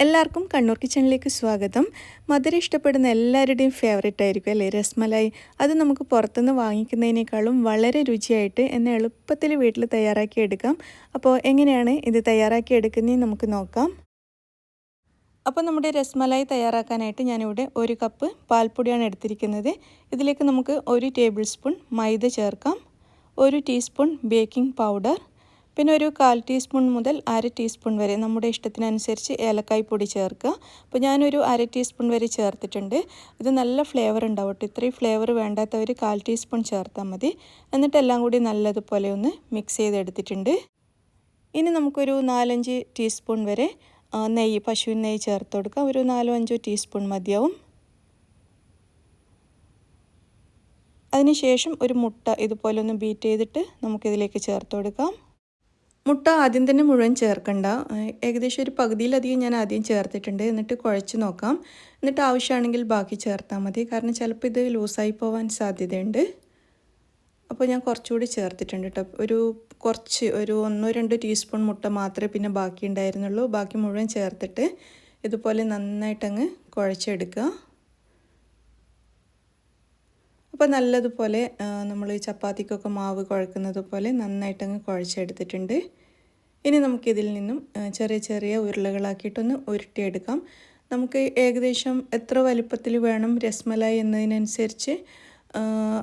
എല്ലാവർക്കും കണ്ണൂർ കിച്ചണിലേക്ക് സ്വാഗതം. മധുരം ഇഷ്ടപ്പെടുന്ന എല്ലാവരുടെയും ഫേവറേറ്റ് ആയിരിക്കും അല്ലേ രസ്മലായി. അത് നമുക്ക് പുറത്തുനിന്ന് വാങ്ങിക്കുന്നതിനേക്കാളും വളരെ രുചിയായിട്ട് എന്നെ എളുപ്പത്തിൽ വീട്ടിൽ തയ്യാറാക്കി എടുക്കാം. അപ്പോൾ എങ്ങനെയാണ് ഇത് തയ്യാറാക്കി എടുക്കുന്നതെന്ന് നമുക്ക് നോക്കാം. അപ്പോൾ നമ്മുടെ രസ്മലായി തയ്യാറാക്കാനായിട്ട് ഞാനിവിടെ 1 കപ്പ് പാൽപ്പൊടിയാണ് എടുത്തിരിക്കുന്നത്. ഇതിലേക്ക് നമുക്ക് 1 ടേബിൾ സ്പൂൺ മൈദ ചേർക്കാം, 1 ടീസ്പൂൺ ബേക്കിംഗ് പൗഡർ, പിന്നെ ഒരു 1/4 ടീസ്പൂൺ മുതൽ 1/2 ടീസ്പൂൺ വരെ നമ്മുടെ ഇഷ്ടത്തിനനുസരിച്ച് ഏലക്കായ് പൊടി ചേർക്കുക. അപ്പോൾ ഞാനൊരു 1/2 ടീസ്പൂൺ വരെ ചേർത്തിട്ടുണ്ട്. ഇത് നല്ല ഫ്ലേവർ ഉണ്ടാവും കേട്ടോ. ഇത്രയും ഫ്ലേവർ വേണ്ടാത്തവർ 1/4 ടീസ്പൂൺ ചേർത്താൽ മതി. എന്നിട്ട് എല്ലാം കൂടി നല്ലതുപോലെ ഒന്ന് മിക്സ് ചെയ്തെടുത്തിട്ടുണ്ട്. ഇനി നമുക്കൊരു 4-5 ടീസ്പൂൺ വരെ നെയ്യ്, പശുവിൻ നെയ്യ് ചേർത്ത് കൊടുക്കാം. ഒരു 4-5 ടീസ്പൂൺ മതിയാവും. അതിനുശേഷം ഒരു മുട്ട ഇതുപോലെ ഒന്ന് ബീറ്റ് ചെയ്തിട്ട് നമുക്കിതിലേക്ക് ചേർത്ത് കൊടുക്കാം. മുട്ട ആദ്യം തന്നെ മുഴുവൻ ചേർക്കണ്ട, ഏകദേശം ഒരു പകുതിയിലധികം ഞാൻ ആദ്യം ചേർത്തിട്ടുണ്ട്. എന്നിട്ട് കുഴച്ച് നോക്കാം. എന്നിട്ട് ആവശ്യമാണെങ്കിൽ ബാക്കി ചേർത്താൽ മതി, കാരണം ചിലപ്പോൾ ഇത് ലൂസായി പോകാൻ സാധ്യതയുണ്ട്. അപ്പോൾ ഞാൻ കുറച്ചുകൂടി ചേർത്തിട്ടുണ്ട് കേട്ടോ. ഒരു 1-2 ടീസ്പൂൺ മുട്ട മാത്രമേ പിന്നെ ബാക്കി ഉണ്ടായിരുന്നുള്ളൂ. ബാക്കി മുഴുവൻ ചേർത്തിട്ട് ഇതുപോലെ നന്നായിട്ടങ്ങ് കുഴച്ചെടുക്കുക. അപ്പോൾ നല്ലതുപോലെ നമ്മൾ ചപ്പാത്തിക്കൊക്കെ മാവ് കുഴക്കുന്നത് പോലെ നന്നായിട്ടങ്ങ് കുഴച്ചെടുത്തിട്ടുണ്ട്. ഇനി നമുക്കിതിൽ നിന്നും ചെറിയ ചെറിയ ഉരുളകളാക്കിയിട്ടൊന്ന് ഉരുട്ടിയെടുക്കാം. നമുക്ക് ഏകദേശം എത്ര വലുപ്പത്തിൽ വേണം രസ്മലായി എന്നതിനനുസരിച്ച്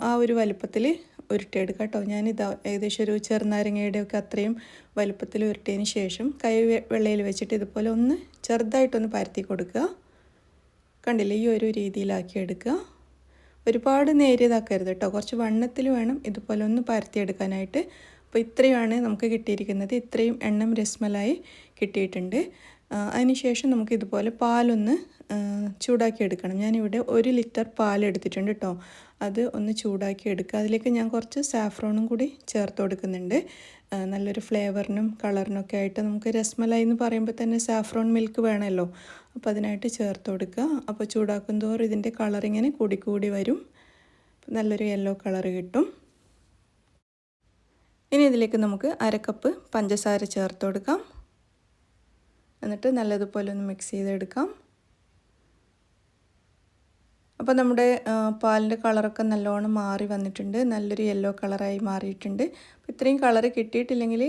ആ ഒരു വലുപ്പത്തിൽ ഉരുട്ടിയെടുക്കാം കേട്ടോ. ഞാനിതാ ഏകദേശം ഒരു ചെറുനാരങ്ങയുടെയൊക്കെ അത്രയും വലുപ്പത്തിൽ ഉരുട്ടിയതിന് ശേഷം കൈ വെള്ളയിൽ വെച്ചിട്ട് ഇതുപോലെ ഒന്ന് ചെറുതായിട്ടൊന്ന് പരത്തി കൊടുക്കുക. കണ്ടില്ലേ, ഈ ഒരു രീതിയിലാക്കി എടുക്കുക. ഒരുപാട് നേരിയതാക്കരുത് കേട്ടോ, കുറച്ച് വണ്ണത്തിൽ വേണം ഇതുപോലെ ഒന്ന് പരത്തിയെടുക്കാനായിട്ട്. അപ്പോൾ ഇത്രയുമാണ് നമുക്ക് കിട്ടിയിരിക്കുന്നത്. ഇത്രയും എണ്ണം രസ്മലായി കിട്ടിയിട്ടുണ്ട്. അതിനുശേഷം നമുക്ക് ഇതുപോലെ പാലൊന്ന് ചൂടാക്കി എടുക്കണം. ഞാനിവിടെ 1 ലിറ്റർ പാൽ എടുത്തിട്ടുണ്ട് കേട്ടോ. അത് ഒന്ന് ചൂടാക്കി എടുക്കുക. അതിലേക്ക് ഞാൻ കുറച്ച് സാഫ്രോണും കൂടി ചേർത്ത് കൊടുക്കുന്നുണ്ട്. നല്ലൊരു ഫ്ലേവറിനും കളറിനൊക്കെ ആയിട്ട്. നമുക്ക് രസ്മലായി എന്ന് പറയുമ്പോൾ തന്നെ സാഫ്രോൺ മിൽക്ക് വേണമല്ലോ, അപ്പോൾ അതിനായിട്ട് ചേർത്ത് കൊടുക്കുക. അപ്പോൾ ചൂടാക്കും തോറും ഇതിൻ്റെ കളറിങ്ങനെ കൂടി വരും. നല്ലൊരു യെല്ലോ കളർ കിട്ടും. ഇനി ഇതിലേക്ക് നമുക്ക് 1/2 കപ്പ് പഞ്ചസാര ചേർത്ത് കൊടുക്കാം. എന്നിട്ട് നല്ലതുപോലെ ഒന്ന് മിക്സ് ചെയ്തെടുക്കാം. അപ്പോൾ നമ്മുടെ പാലിൻ്റെ കളറൊക്കെ നല്ലോണം മാറി വന്നിട്ടുണ്ട്. നല്ലൊരു യെല്ലോ കളറായി മാറിയിട്ടുണ്ട്. അപ്പോൾ ഇത്രയും കളറ് കിട്ടിയിട്ടില്ലെങ്കിൽ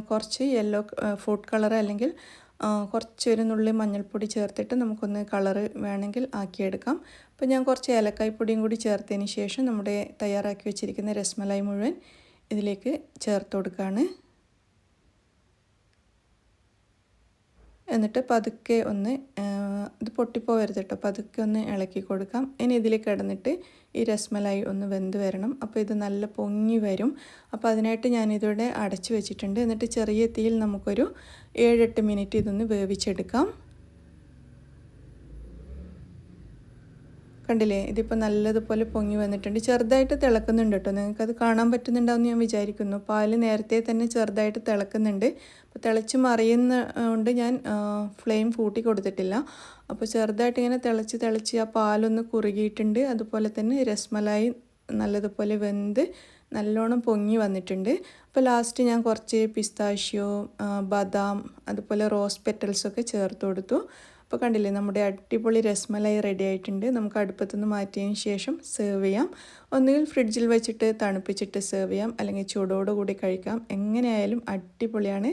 കുറച്ച് യെല്ലോ ഫുഡ് കളർ അല്ലെങ്കിൽ കുറച്ചൊരു നുള്ളി മഞ്ഞൾപ്പൊടി ചേർത്തിട്ട് നമുക്കൊന്ന് കളറ് വേണമെങ്കിൽ ആക്കിയെടുക്കാം. അപ്പോൾ ഞാൻ കുറച്ച് ഏലക്കായ് പൊടിയും കൂടി ചേർത്തതിന് ശേഷം നമ്മുടെ തയ്യാറാക്കി വെച്ചിരിക്കുന്ന രസ്മലായി മുഴുവൻ ഇതിലേക്ക് ചേർത്ത് കൊടുക്കുകയാണ്. എന്നിട്ട് പതുക്കെ ഒന്ന് ഇത് പൊട്ടിപ്പോവരുത് കേട്ടോ, പതുക്കെ ഒന്ന് ഇളക്കി കൊടുക്കാം. ഇനി ഇതിലേക്ക് കിടന്നിട്ട് ഈ രസ്മലായി ഒന്ന് വെന്ത് വരണം. അപ്പോൾ ഇത് നല്ല പൊങ്ങി വരും. അപ്പോൾ അതിനായിട്ട് ഞാനിതിവിടെ അടച്ചു വെച്ചിട്ടുണ്ട്. എന്നിട്ട് ചെറിയ തീയിൽ നമുക്കൊരു 7-8 മിനിറ്റ് ഇതൊന്ന് വേവിച്ചെടുക്കാം. കണ്ടില്ലേ, ഇതിപ്പോൾ നല്ലതുപോലെ പൊങ്ങി വന്നിട്ടുണ്ട്. ചെറുതായിട്ട് തിളക്കുന്നുണ്ട് കേട്ടോ. നിങ്ങൾക്കത് കാണാൻ പറ്റുന്നുണ്ടാവുമെന്ന് ഞാൻ വിചാരിക്കുന്നു. പാല് നേരത്തെ തന്നെ ചെറുതായിട്ട് തിളക്കുന്നുണ്ട്. അപ്പോൾ തിളച്ച് മറിയുന്നതുകൊണ്ട് ഞാൻ ഫ്ലെയിം കൂട്ടി കൊടുത്തിട്ടില്ല. അപ്പോൾ ചെറുതായിട്ട് ഇങ്ങനെ തിളച്ച് ആ പാലൊന്ന് കുറുകിയിട്ടുണ്ട്. അതുപോലെ തന്നെ രസ്മലായി നല്ലതുപോലെ വെന്ത് നല്ലോണം പൊങ്ങി വന്നിട്ടുണ്ട്. അപ്പോൾ ലാസ്റ്റ് ഞാൻ കുറച്ച് പിസ്താഷ്യോ, ബദാം, അതുപോലെ റോസ് പെറ്റൽസൊക്കെ ചേർത്ത് കൊടുത്തു. അപ്പോൾ കണ്ടില്ലേ, നമ്മുടെ അടിപൊളി രസ്മലായി റെഡി ആയിട്ടുണ്ട്. നമുക്ക് അടുപ്പത്തുനിന്ന് മാറ്റിയതിന് ശേഷം സെർവ് ചെയ്യാം. ഒന്നുകിൽ ഫ്രിഡ്ജിൽ വെച്ചിട്ട് തണുപ്പിച്ചിട്ട് സെർവ് ചെയ്യാം, അല്ലെങ്കിൽ ചൂടോടുകൂടി കഴിക്കാം. എങ്ങനെയായാലും അടിപൊളിയാണ്.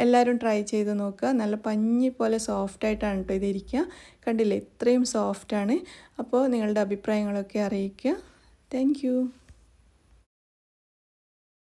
എല്ലാവരും ട്രൈ ചെയ്ത് നോക്കുക. നല്ല പഞ്ഞി പോലെ സോഫ്റ്റായിട്ടാണ് കേട്ടോ ഇതിരിക്കുക. കണ്ടില്ലേ, ഇത്രയും സോഫ്റ്റാണ്. അപ്പോൾ നിങ്ങളുടെ അഭിപ്രായങ്ങളൊക്കെ അറിയിക്കുക. താങ്ക്